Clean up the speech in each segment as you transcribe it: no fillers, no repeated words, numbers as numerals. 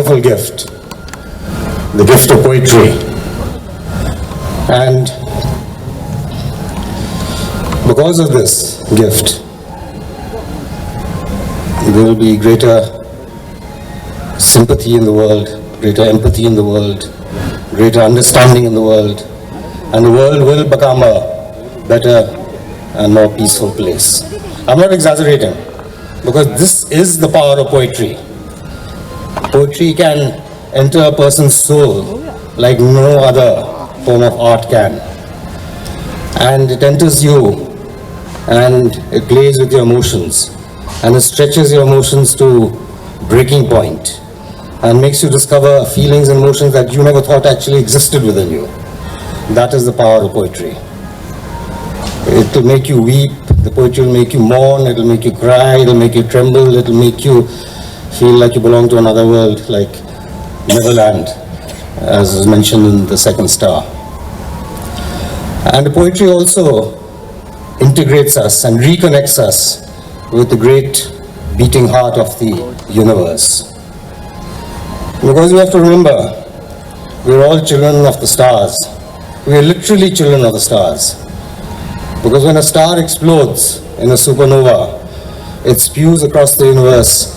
wonderful gift, the gift of poetry. And because of this gift, there will be greater sympathy in the world, greater empathy in the world, greater understanding in the world, and the world will become a better and more peaceful place. I'm not exaggerating, because this is the power of poetry. Poetry can enter a person's soul like no other form of art can. And it enters you, and it plays with your emotions, and it stretches your emotions to breaking point, and makes you discover feelings and emotions that you never thought actually existed within you. That is the power of poetry. It will make you weep, the poetry will make you mourn, it will make you cry, it will make you tremble, it will make you feel like you belong to another world, like Neverland, as is mentioned in the second star. And the poetry also integrates us and reconnects us with the great beating heart of the universe. Because we have to remember, we're all children of the stars. We are literally children of the stars. Because when a star explodes in a supernova, it spews across the universe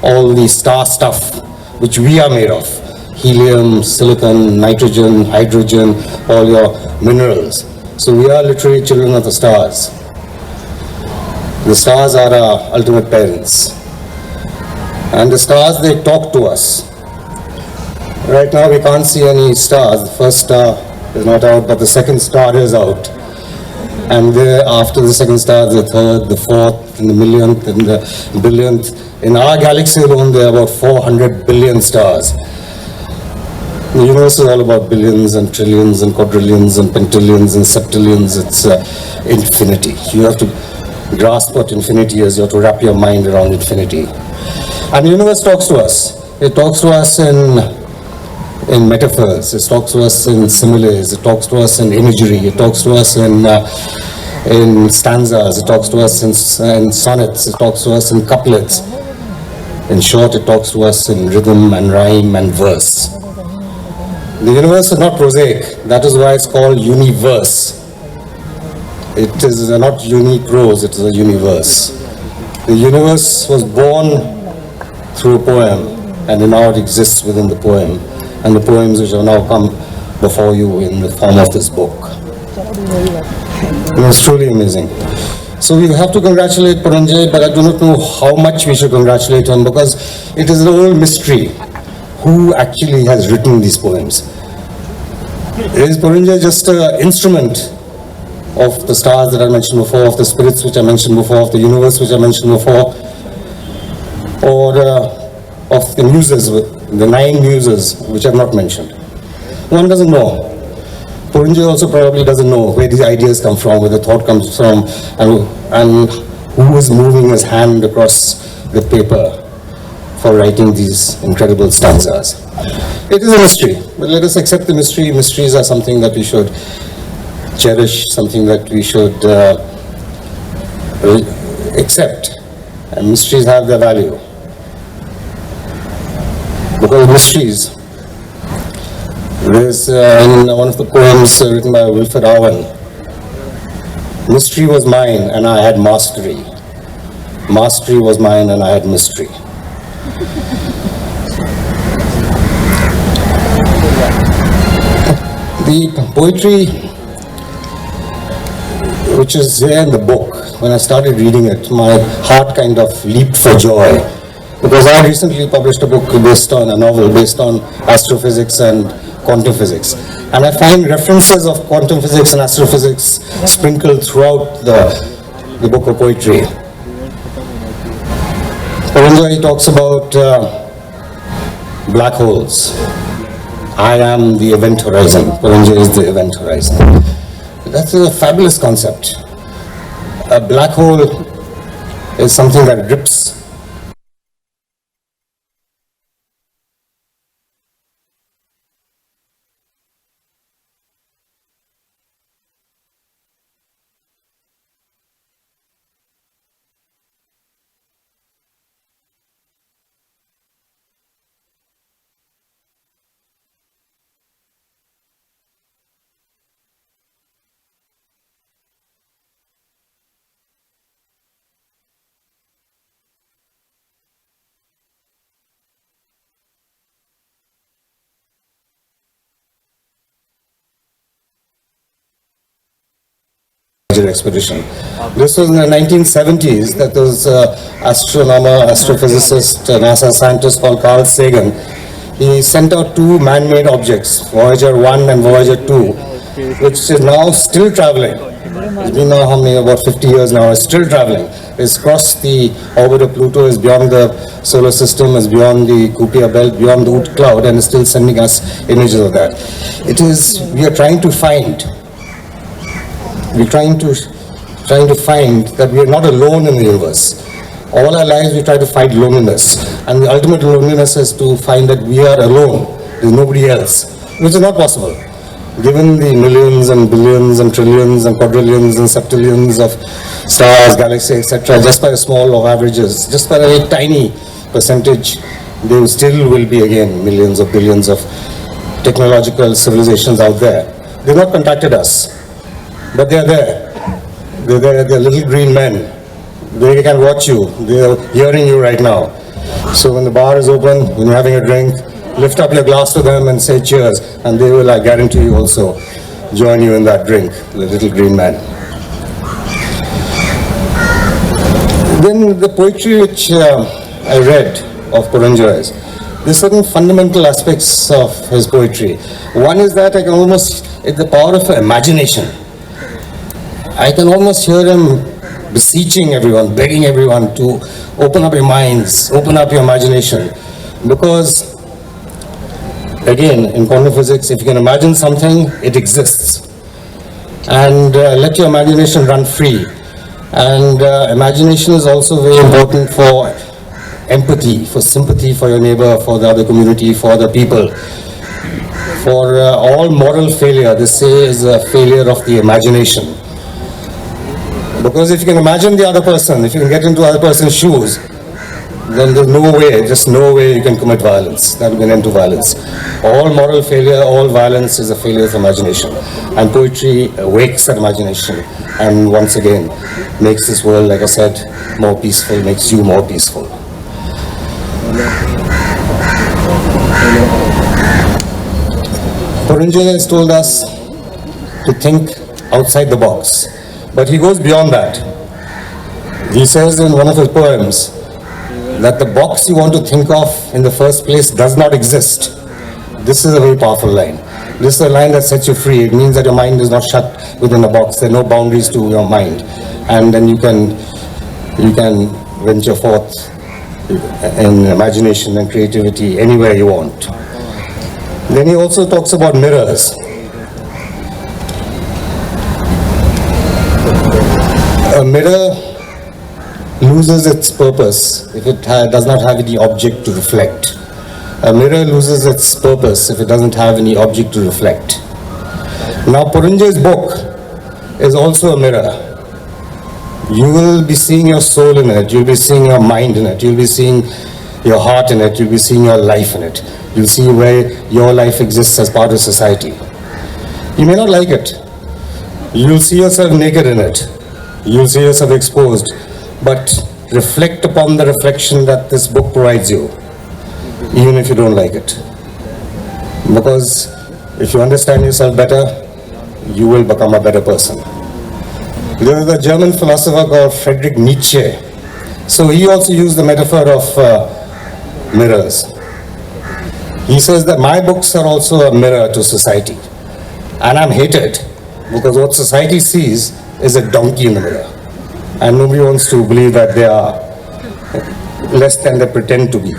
all the star stuff which we are made of. Helium, silicon, nitrogen, hydrogen, all your minerals. So we are literally children of the stars. The stars are our ultimate parents. And the stars, they talk to us. Right now we can't see any stars. The first star is not out, but the second star is out. And there, after the second star, the third, the fourth, and the millionth, and the billionth. In our galaxy alone, there are about 400 billion stars. The universe is all about billions and trillions and quadrillions and pentillions and septillions. It's infinity. You have to grasp what infinity is. You have to wrap your mind around infinity. And the universe talks to us. It talks to us in metaphors. It talks to us in similes. It talks to us in imagery. It talks to us in stanzas. It talks to us in sonnets. It talks to us in couplets. In short, it talks to us in rhythm and rhyme and verse. The universe is not prosaic. That is why it's called universe. It is not unique prose, it is a universe. The universe was born through a poem, and now it exists within the poem, and the poems which have now come before you in the form of this book. It was truly amazing. So we have to congratulate Puranjay, but I do not know how much we should congratulate him, because it is an old mystery who actually has written these poems. Is Puranjay just an instrument of the stars that I mentioned before, of the spirits which I mentioned before, of the universe which I mentioned before, or of the muses, the 9 muses which I've not mentioned? One doesn't know. Puranjay also probably doesn't know where these ideas come from, where the thought comes from, and who is moving his hand across the paper for writing these incredible stanzas. It is a mystery, but let us accept the mystery. Mysteries are something that we should cherish, something that we should accept, and mysteries have their value. Because mysteries, there's in one of the poems written by Wilfred Owen, mystery was mine and I had mastery. Mastery was mine and I had mystery. The poetry which is there in the book, when I started reading it, my heart kind of leaped for joy. Because I recently published a book based on a novel based on astrophysics and quantum physics. And I find references of quantum physics and astrophysics sprinkled throughout the book of poetry. Puranjay talks about black holes. I am the event horizon. Puranjay is the event horizon. That's a fabulous concept. A black hole is something that drips Voyager expedition. This was in the 1970s that there was an astronomer, astrophysicist, NASA scientist called Carl Sagan. He sent out two man-made objects, Voyager 1 and Voyager 2, which is now still traveling. It's been now about 50 years now, it's still traveling. It's crossed the orbit of Pluto, is beyond the solar system, is beyond the Kuiper belt, beyond the Oort cloud, and is still sending us images of that. We are trying to find that we are not alone in the universe. All our lives we try to fight loneliness, and the ultimate loneliness is to find that we are alone, there's nobody else, which is not possible. Given the millions and billions and trillions and quadrillions and septillions of stars, galaxies, etc., just by a small of averages, just by a tiny percentage, there still will be again millions of billions of technological civilizations out there. They've not contacted us, but they're there. They're there, they're little green men. They can watch you, they're hearing you right now. So when the bar is open, when you're having a drink, lift up your glass to them and say cheers, and they will, I guarantee you, also join you in that drink, the little green man. Then the poetry which I read of Puranjay's, there's certain fundamental aspects of his poetry. One is that I can almost, it's the power of imagination. I can almost hear him beseeching everyone, begging everyone to open up your minds, open up your imagination, because again, in quantum physics, if you can imagine something, it exists. And let your imagination run free. And imagination is also very important for empathy, for sympathy for your neighbor, for the other community, for other people. For all moral failure, they say, is a failure of the imagination. Because if you can imagine the other person, if you can get into the other person's shoes, then there's no way, just no way you can commit violence. That will be an end to violence. All moral failure, all violence is a failure of imagination. And poetry wakes that imagination and once again makes this world, like I said, more peaceful, makes you more peaceful. Puranjay has told us to think outside the box, but he goes beyond that. He says in one of his poems that the box you want to think of in the first place does not exist. This is a very powerful line. This is a line that sets you free. It means that your mind is not shut within a box. There are no boundaries to your mind. And then you can venture forth in imagination and creativity anywhere you want. Then he also talks about mirrors. A mirror loses its purpose if it does not have any object to reflect. A mirror loses its purpose if it doesn't have any object to reflect. Now Puranjay's book is also a mirror. You will be seeing your soul in it, you'll be seeing your mind in it, you'll be seeing your heart in it, you'll be seeing your life in it. You'll see where your life exists as part of society. You may not like it. You'll see yourself naked in it. You'll see yourself exposed. But reflect upon the reflection that this book provides you, even if you don't like it. Because if you understand yourself better, you will become a better person. There was a German philosopher called Friedrich Nietzsche. So he also used the metaphor of mirrors. He says that my books are also a mirror to society. And I'm hated because what society sees is a donkey in the mirror. And nobody wants to believe that they are less than they pretend to be.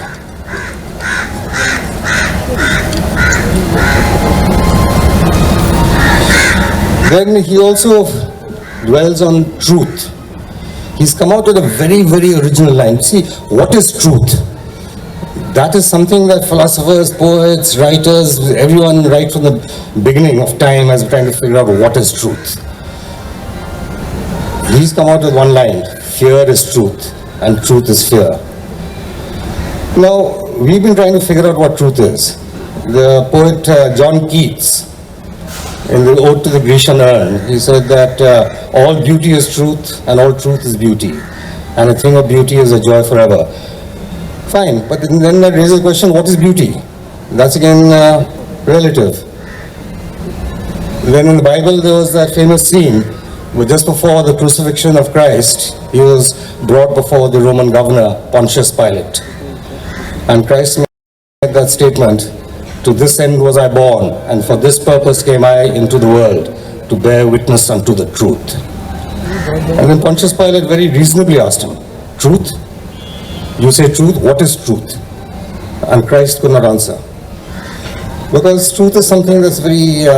Then he also dwells on truth. He's come out with a very, very original line. See, what is truth? That is something that philosophers, poets, writers, everyone right from the beginning of time has been trying to figure out what is truth. He's come out with one line, fear is truth and truth is fear. Now, we've been trying to figure out what truth is. The poet John Keats, in the Ode to the Grecian Urn, he said that all beauty is truth and all truth is beauty. And a thing of beauty is a joy forever. Fine, but then that raises the question, what is beauty? That's again relative. Then in the Bible there was that famous scene But just before the crucifixion of Christ, he was brought before the Roman governor, Pontius Pilate. And Christ made that statement, "To this end was I born, and for this purpose came I into the world, to bear witness unto the truth." And then Pontius Pilate very reasonably asked him, "Truth? You say truth? What is truth?" And Christ could not answer. Because truth is something that's very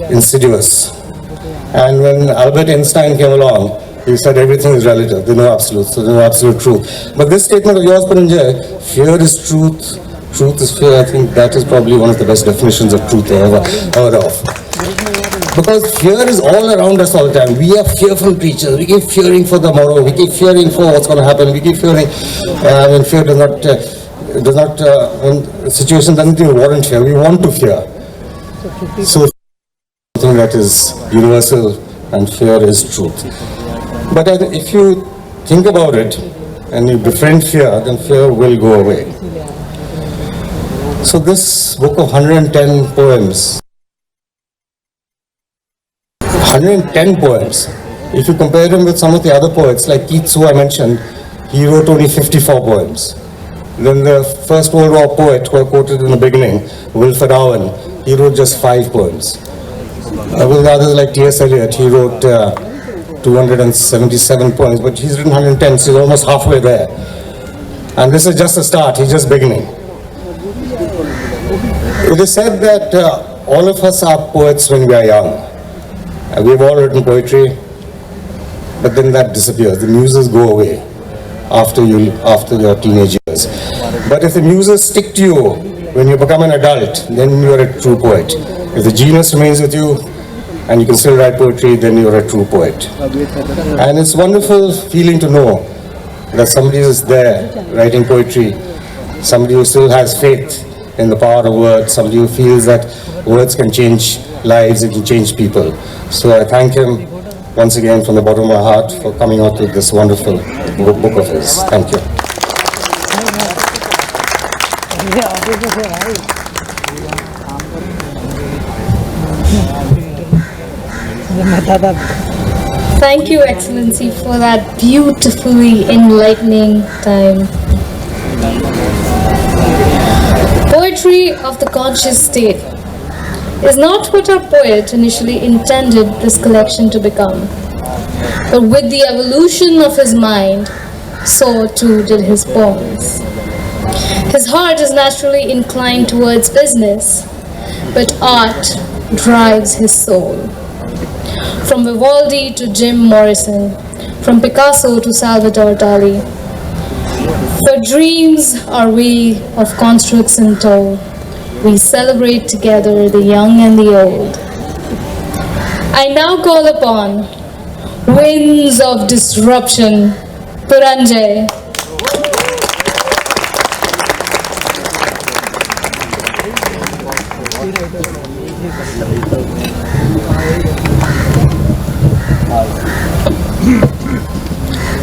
insidious. And when Albert Einstein came along, he said everything is relative, there's no absolute, so there's no absolute truth. But this statement of yours, Puranjay, fear is truth, truth is fear, I think that is probably one of the best definitions of truth I ever heard of. Because fear is all around us all the time. We are fearful creatures. We keep fearing for the morrow. We keep fearing for what's going to happen. We keep fearing when fear does not, when the situation doesn't even warrant fear. We want to fear. So something that is universal, and fear is truth. But if you think about it and you befriend fear, then fear will go away. So this book of 110 poems, 110 poems, if you compare them with some of the other poets, like Keats, who I mentioned, he wrote only 54 poems. Then the First World War poet, who I quoted in the beginning, Wilfred Owen, he wrote just 5 poems. With others like T.S. Eliot, he wrote 277 poems, but he's written 110, so he's almost halfway there. And this is just a start, he's just beginning. It is said that all of us are poets when we are young. We've all written poetry, but then that disappears. The muses go away after your teenage years. But if the muses stick to you when you become an adult, then you're a true poet. If the genius remains with you and you can still write poetry, then you're a true poet. And it's a wonderful feeling to know that somebody is there writing poetry, somebody who still has faith in the power of words, somebody who feels that words can change lives, it can change people. So I thank him once again from the bottom of my heart for coming out with this wonderful book of his. Thank you. Thank you, Excellency, for that beautifully enlightening time. Poetry of the conscious state is not what our poet initially intended this collection to become. But with the evolution of his mind, so too did his poems. His heart is naturally inclined towards business, but art drives his soul. From Vivaldi to Jim Morrison, from Picasso to Salvador Dali. For dreams are we of constructs in tow. We celebrate together the young and the old. I now call upon winds of disruption, Puranjay.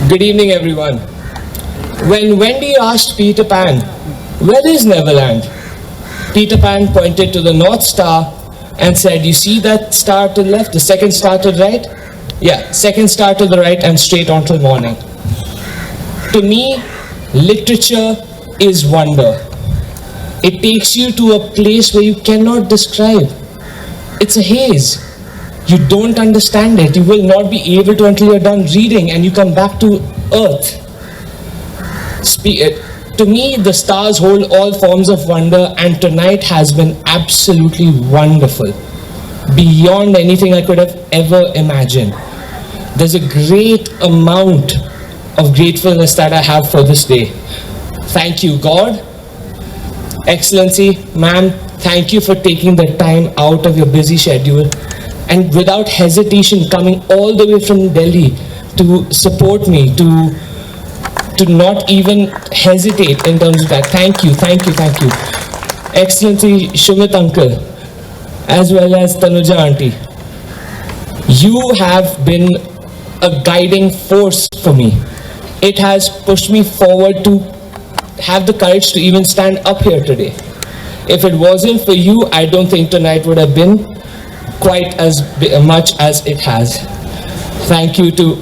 Good evening, everyone. When Wendy asked Peter Pan, "Where is Neverland?" Peter Pan pointed to the North Star and said, "You see that star to the left, the second star to the right? Yeah, second star to the right and straight on till morning." To me, literature is wonder. It takes you to a place where you cannot describe. It's a haze. You don't understand it. You will not be able to until you're done reading and you come back to earth. To me, the stars hold all forms of wonder, and tonight has been absolutely wonderful. Beyond anything I could have ever imagined. There's a great amount of gratefulness that I have for this day. Thank you, God. Excellency, ma'am, thank you for taking the time out of your busy schedule and without hesitation coming all the way from Delhi to support me, to not even hesitate in terms of that. Thank you, thank you, thank you. Excellency Shumit uncle, as well as Tanuja auntie, you have been a guiding force for me. It has pushed me forward to have the courage to even stand up here today. If it wasn't for you, I don't think tonight would have been quite as much as it has. Thank you to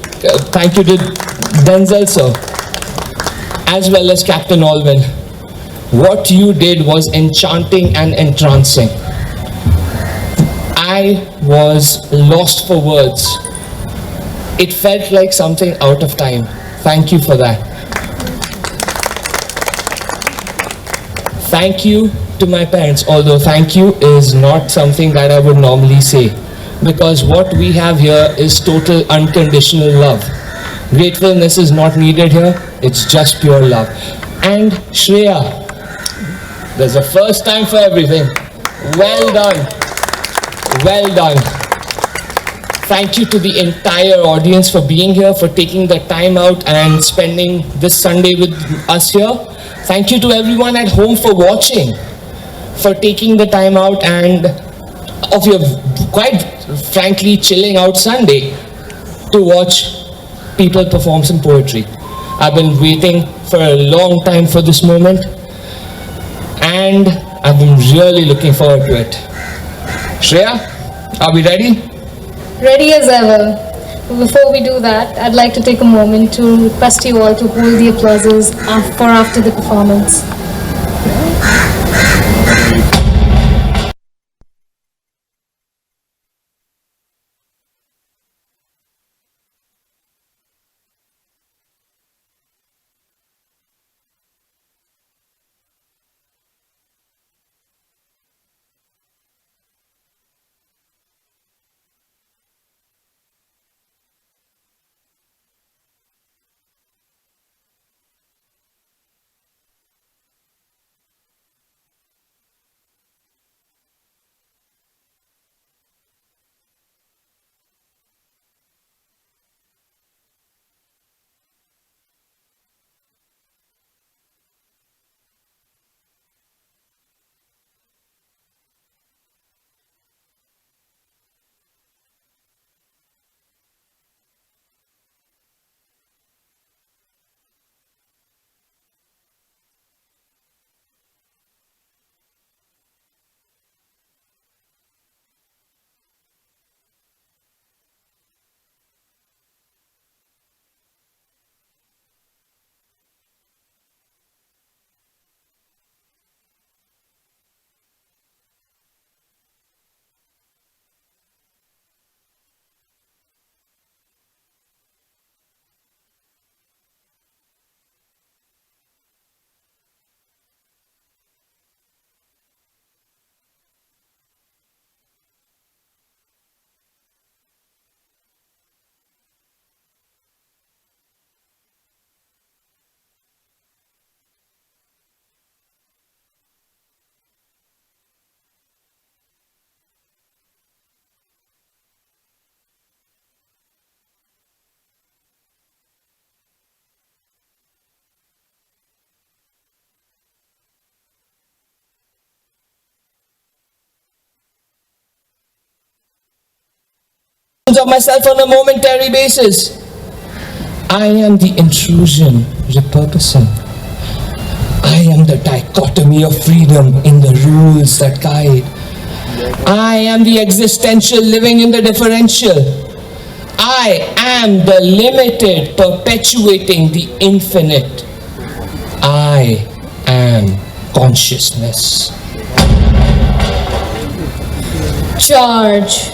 Denzel sir, as well as Captain Alwyn. What you did was enchanting and entrancing. I was lost for words. It felt like something out of time. Thank you for that. Thank you to my parents, although thank you is not something that I would normally say, because what we have here is total unconditional love. Gratefulness is not needed here, it's just pure love. And Shreya, there's a first time for everything. Well done. Well done. Thank you to the entire audience for being here, for taking the time out and spending this Sunday with us here. Thank you to everyone at home for watching, for taking the time out and of your quite frankly chilling out Sunday to watch people perform some poetry. I've been waiting for a long time for this moment and I've been really looking forward to it. Shreya, are we ready? Ready as ever. Before we do that, I'd like to take a moment to request you all to hold the applauses for after the performance. Of myself on a momentary basis. I am the intrusion repurposing. I am the dichotomy of freedom in the rules that guide. I am the existential living in the differential. I am the limited perpetuating the infinite. I am consciousness. Charge.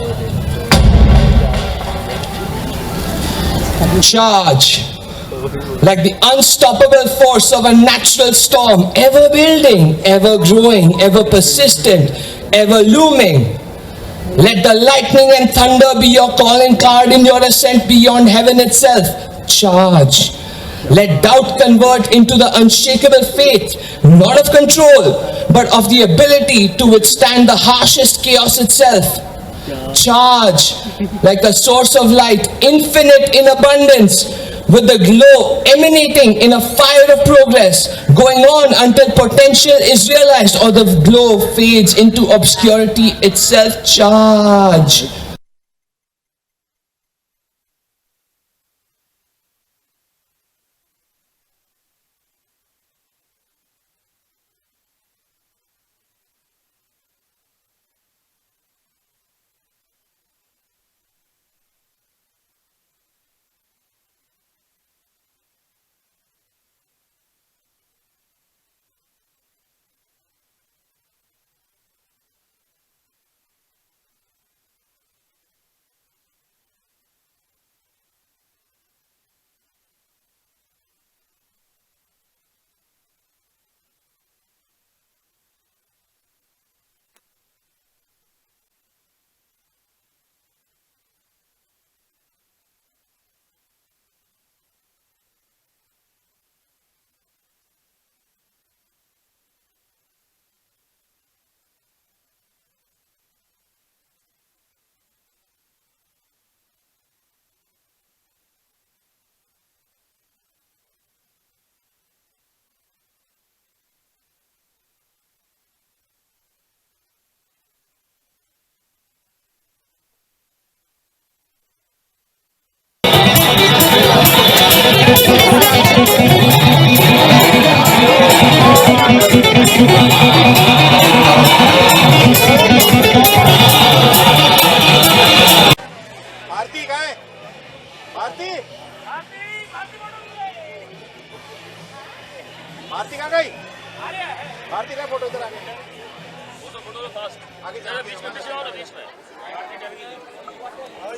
Charge, like the unstoppable force of a natural storm, ever building, ever growing, ever persistent, ever looming. Let the lightning and thunder be your calling card in your ascent beyond heaven itself. Charge. Let doubt convert into the unshakable faith, not of control, but of the ability to withstand the harshest chaos itself. Charge, like a source of light, infinite in abundance, with the glow emanating in a fire of progress, going on until potential is realized or the glow fades into obscurity itself. Charge.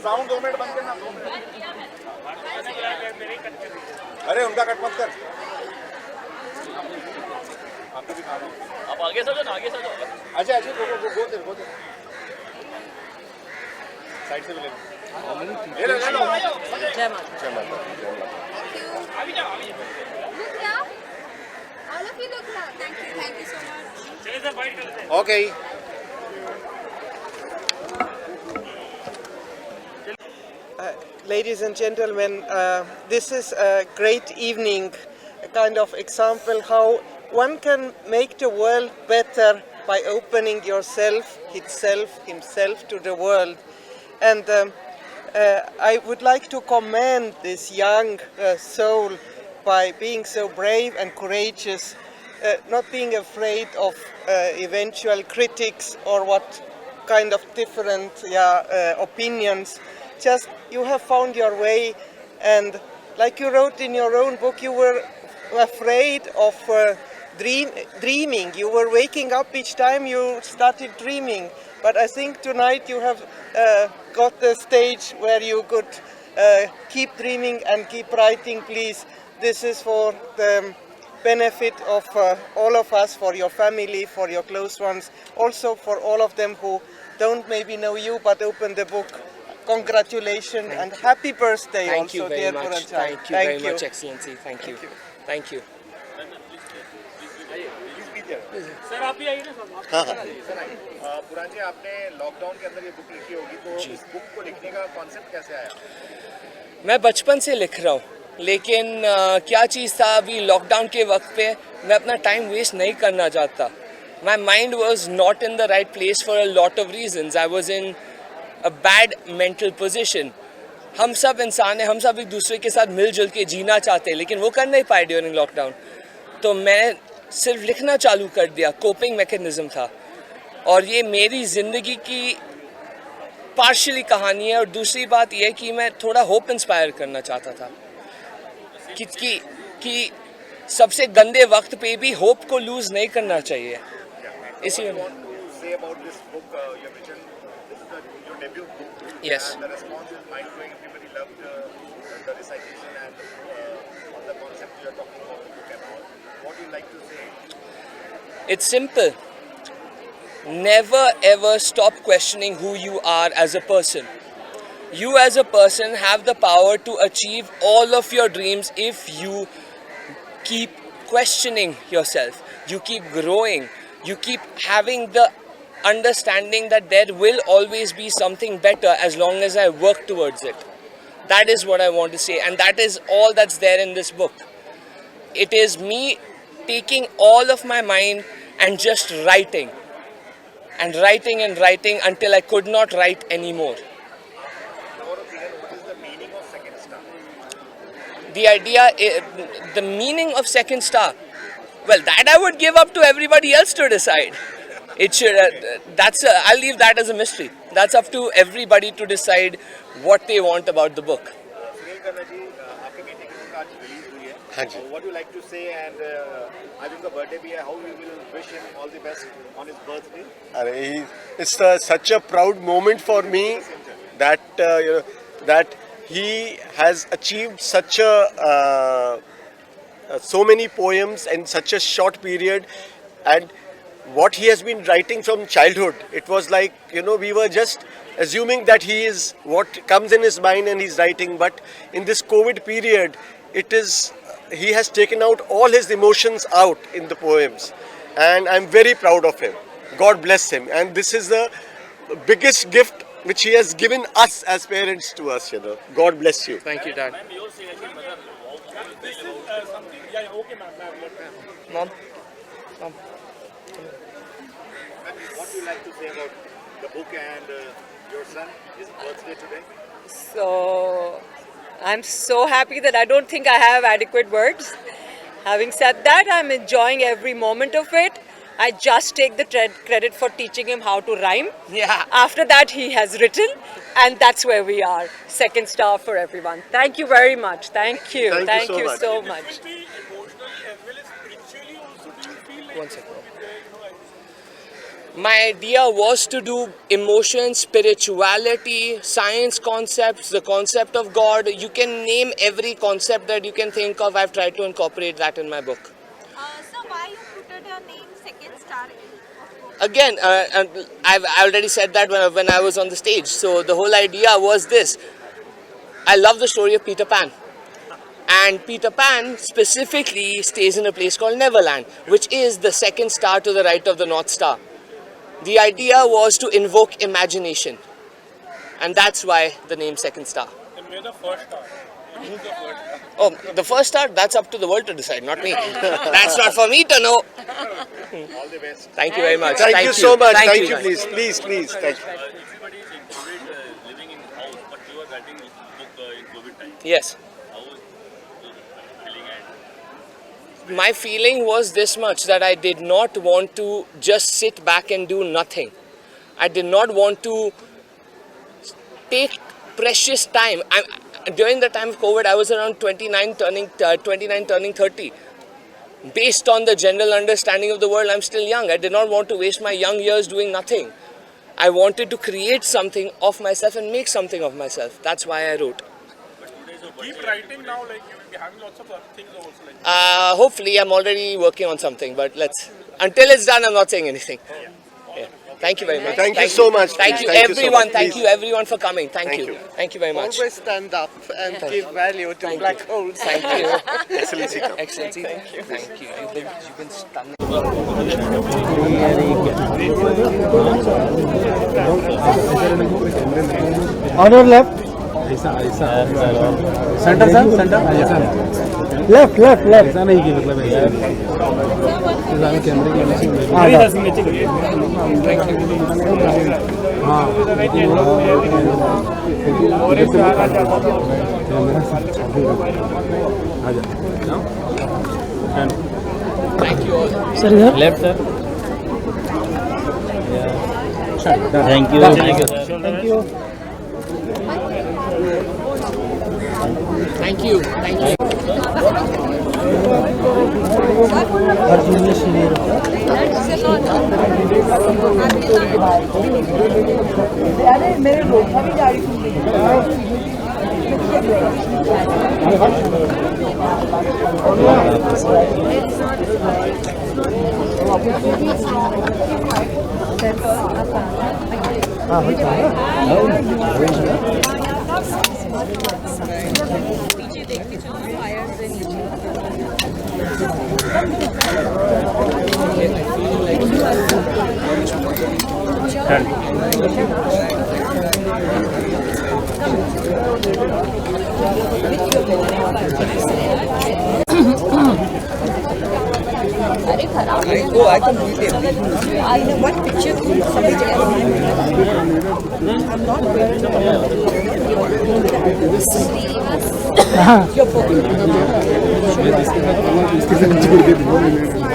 Sound 2 minute बंद करना 2 minute अरे उनका cut मत कर आपको भी खाना आप आगे सजो ना आगे सजो अच्छा अच्छा गो दे साइड से भी ले लो जय माता अभी जाओ look now all of you look now thank you so much चलिए सर फाइट करते हैं okay Ladies and gentlemen, this is a great evening, a kind of example how one can make the world better by opening himself to the world. And I would like to commend this young soul by being so brave and courageous, not being afraid of eventual critics or what kind of different opinions. Just you have found your way, and like you wrote in your own book, you were afraid of dreaming. You were waking up each time you started dreaming. But I think tonight you have got the stage where you could keep dreaming and keep writing. Please, this is for the benefit of all of us, for your family, for your close ones, also for all of them who don't maybe know you but open the book. Congratulations and happy birthday Thank you also, very dear much. Puranjay. Thank you very much, Excellency. Thank you. Thank you. Sir आप भी आइए ना sir पुरांजय आपने lockdown के अंदर ये book लिखी होगी तो इस बुक को लिखने का कॉन्सेप्ट कैसे आया मैं बचपन से लिख रहा हूँ, लेकिन क्या चीज़ था अभी लॉकडाउन के वक्त पे मैं अपना टाइम वेस्ट नहीं करना चाहता. My mind was not in the right place for a lot of reasons. I was in a bad mental position. हम सब इंसान हैं, हम सब एक दूसरे के साथ मिलजुल के जीना चाहते हैं, लेकिन वो कर नहीं पाए ड्यूरिंग लॉकडाउन. तो मैं सिर्फ लिखना चालू कर दिया, कोपिंग मैकेनिज्म था. और ये मेरी ज़िंदगी की पार्शियली कहानी है. और दूसरी बात यह कि मैं थोड़ा होप इंस्पायर करना चाहता था कि सबसे गंदे वक्त पे भी होप को लूज़ नहीं करना चाहिए. इसीलिए Yes. And the response is mind-blowing. Everybody loved the recitation and the concept you are talking about the book and all. What do you like to say? It's simple. Never ever stop questioning who you are as a person. You as a person have the power to achieve all of your dreams if you keep questioning yourself. You keep growing. You keep having the understanding that there will always be something better as long as I work towards it. That is what I want to say, and that is all that's there in this book. It is me taking all of my mind and just writing and writing and writing until I could not write anymore. What is the meaning of second star? The meaning of second star, well, that I would give up to everybody else to decide. It should. I'll leave that as a mystery. That's up to everybody to decide what they want about the book. Puranjay Khanna ji, आपके बेटे की book आज release हुई है. हाँ जी. What do you like to say? And आज उनका birthday भी है. How we will wish him all the best on his birthday? It's such a proud moment for me that that he has achieved such so many poems in such a short period, and what he has been writing from childhood. It was like, we were just assuming that he is what comes in his mind and he's writing, but in this COVID period, he has taken out all his emotions out in the poems, and I'm very proud of him. God bless him, and this is the biggest gift which he has given us as parents to us. God bless you. Thank you, Dad. Mom. What do you like to say about the book and your son, his birthday today? So, I'm so happy that I don't think I have adequate words. Having said that, I'm enjoying every moment of it. I just take the credit for teaching him how to rhyme. Yeah. After that, he has written, and that's where we are. Second star for everyone. Thank you very much. Thank you. Thank you so much. so much. One second. My idea was to do emotion, spirituality, science concepts, the concept of God. You can name every concept that you can think of. I've tried to incorporate that in my book. So why you put your name second star? Again, I've already said that when I was on the stage. So the whole idea was this. I love the story of Peter Pan. And Peter Pan specifically stays in a place called Neverland, which is the second star to the right of the North Star. The idea was to invoke imagination. And that's why the name Second Star. And may the first star. Who's the first star? Oh, the first star, that's up to the world to decide, not me. That's not for me to know. All the best. Thank you very much. Thank you so much. Thank Thank you. you, please. Please. Thank you. Everybody is included living in house, but you are writing book in COVID time. Yes. How was feeling and My feeling was this much, that I did not want to just sit back and do nothing. I did not want to take precious time. During the time of COVID, I was around 29 turning 30. Based on the general understanding of the world, I'm still young. I did not want to waste my young years doing nothing. I wanted to create something of myself and make something of myself. That's why I wrote. keep writing now, like you will be having lots of other things also. Like Hopefully, I'm already working on something, but until it's done, I'm not saying anything. Yeah. Thank you very much. Thank you so much. Thank you Thank you so everyone. much. Thank Please. you everyone for coming. Thank Thank you. you. Thank you very much. Always stand up and give value to black holes. Thank you. Excellency. come. Excellency. Thank you. Thank you. You've been stunning. On your left. Center sir, center. Left. ऐसा नहीं कि मतलब ऐसा सारे कैमरे के नीचे हाँ Thank you all. सर इधर left sir thank you Thank you. Thank you. Arjun ने सीनियर अरे मेरे लोटा भी गाड़ी पीछे देख के चलो फायर से नीचे अरे खराब Oh, I can read it. I know what picture I'm not wearing your book.